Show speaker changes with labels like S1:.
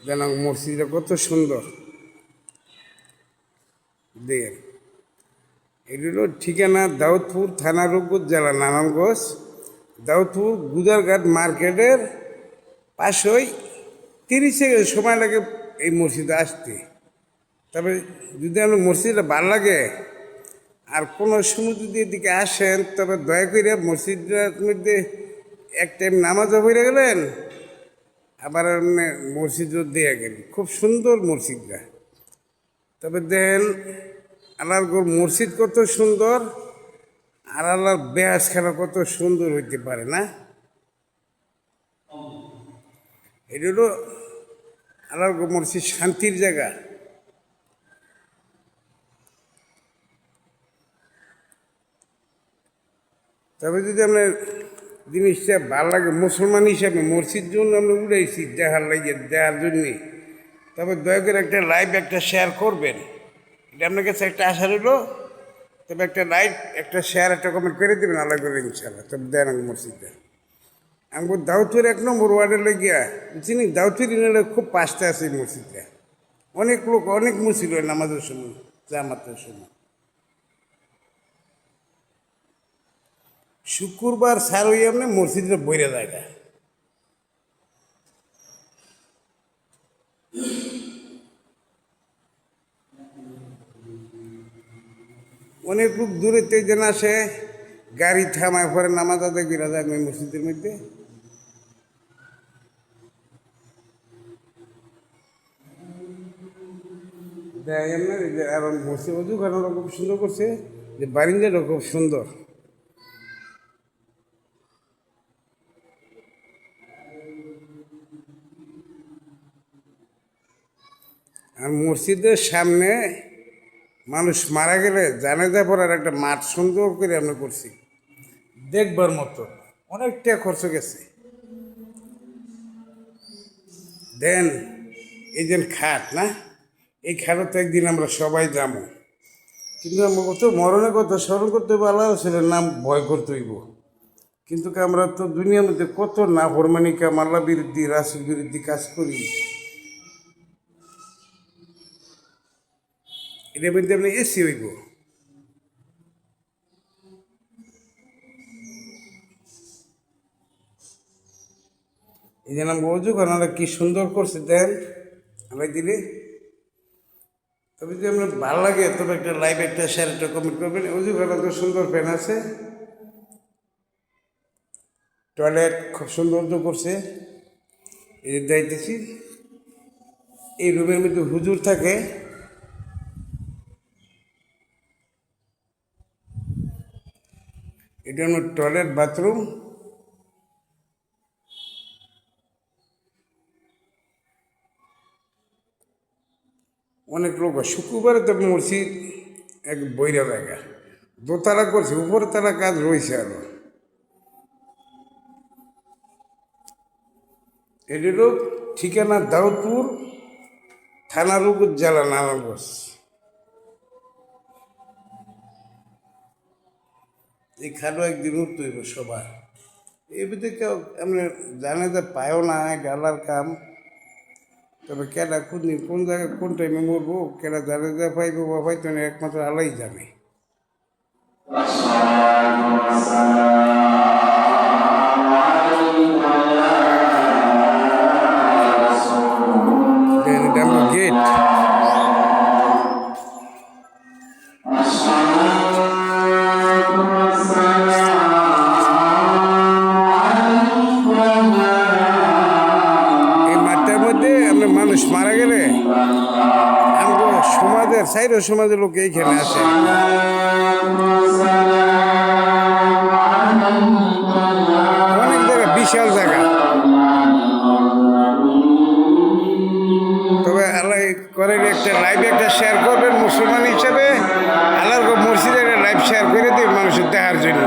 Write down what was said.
S1: যেন মসজিদটা কত সুন্দর দেখেন। এগুলো ঠিকানা দাউদপুর থানা রূপগঞ্জ জেলা নারায়ণগঞ্জ। দাউদপুর গুদারঘাট মার্কেটের পাশেই 30 সেকেন্ড সময় লাগে এই মসজিদে আসতে। তবে যদি আপনার মসজিদটা ভালো লাগে আর কোনো সময় যদি এদিকে আসেন, তবে দয়া করে মসজিদটার মধ্যে এক টাইম নামাজও পড়ে গেলেন, আবার মসজিদও দিয়ে গেলেন। খুব সুন্দর মসজিদটা। তবে দেন আল্লাহর মসজিদ কত সুন্দর, আর আল্লাহর বেয়াস খেলা কত সুন্দর হইতে পারে না। এটা হলো আল্লাহর মসজিদ, শান্তির জায়গা। তবে যদি আপনার জিনিসটা ভালো লাগে, মুসলমান হিসাবে মসজিদ জন্য আমরা উড়াইছি দেখার লাগে, দেখার জন্যে, তবে দয়া করে একটা লাইভ একটা শেয়ার করবেন। এটা আপনার কাছে একটা আশা রইল। তবে একটা লাইক, একটা শেয়ার, একটা কমেন্ট করে দেবেন আল্লাহ করে, ইনশাল্লাহ। তবে দেন মসজিদটা আমি দাউদপুর 1 নম্বর ওয়ার্ডে লেগিয়া চিনি। দাউদপুর ইউনিয়নে খুব পাশতে আছে এই মসজিদটা। অনেক লোক, অনেক মুসলিম হয় নামাজের সময়, জামাতের সময়। শুক্রবার সার হয়ে আপনি মসজিদটা বইরে জায়গা। অনেক লোক দূরে যেন আসে, গাড়ি থামায় পরে নামাজ আদায় করে যায় মসজিদের মধ্যে। আর মসজিদ অজুখানাটা খুব সুন্দর করছে, যে বারিন্দাটা খুব সুন্দর। আর মসজিদের সামনে মানুষ মারা গেলে জানাজা পড়ার একটা মাঠ সুন্দর করে আমরা করছি, দেখবার মতো। অনেকটা খরচ গেছে। দেন এই যে খাট না, এই খাটও তো একদিন আমরা সবাই যাবো, কিন্তু আমরা কত মরণের কথা স্মরণ করতে হবে, আল্লাহ ছেলের নাম ভয় করতে হইব। কিন্তু আমরা তো দুনিয়ার মধ্যে কত না ফরমানি কাম, আল্লাহ বিরুদ্ধে, রাসূল বিরুদ্ধে কাজ করি। এটার মধ্যে আপনি এসি হইব। এই যে নাম অজু খানাটা কি সুন্দর করছে দেন আমায় দিলে। তবে যদি আপনার ভালো লাগে, তবে একটা লাইভ, একটা শেয়ার, একটা কমেন্ট করবেন। অজু খানা তো সুন্দর ফ্যান আছে, টয়লেট খুব সৌন্দর্য করছে। এই যে যাইতেছি, এই রুমের মধ্যে হুজুর থাকে। এটা আমার টয়লেট, বাথরুম। অনেক লোক শুক্রবারে তো মসজিদ এক বইরা জায়গা, দোতলা করছে, উপরের তলা কাজ রয়েছে আরো। এটিরও ঠিকানা দাউদপুর থানা রূপগঞ্জ জেলা নারায়ণগঞ্জ। এই খাটো একদিন উঠতে হইব সবার। এই ভিতরে কেউ এমনি জানে যে পায়ও না, গালার কাম। তবে কেডা কোন জায়গায় কোন টাইমে মরবো, কেডা জানে যে পাইবো বা পাইতো না, একমাত্র আল্লাহই জানে। গেট মানুষ মারা গেলে সমাজের সাইডের সমাজের লোক এইখানে আসে। অনেক জায়গা, বিশাল জায়গা। তবে আল্লাহ করে একটা লাইভ, একটা শেয়ার করবেন মুসলমান হিসাবে। আল্লাহর মসজিদে একটা লাইভ শেয়ার করে দিন মানুষের দেখার জন্য।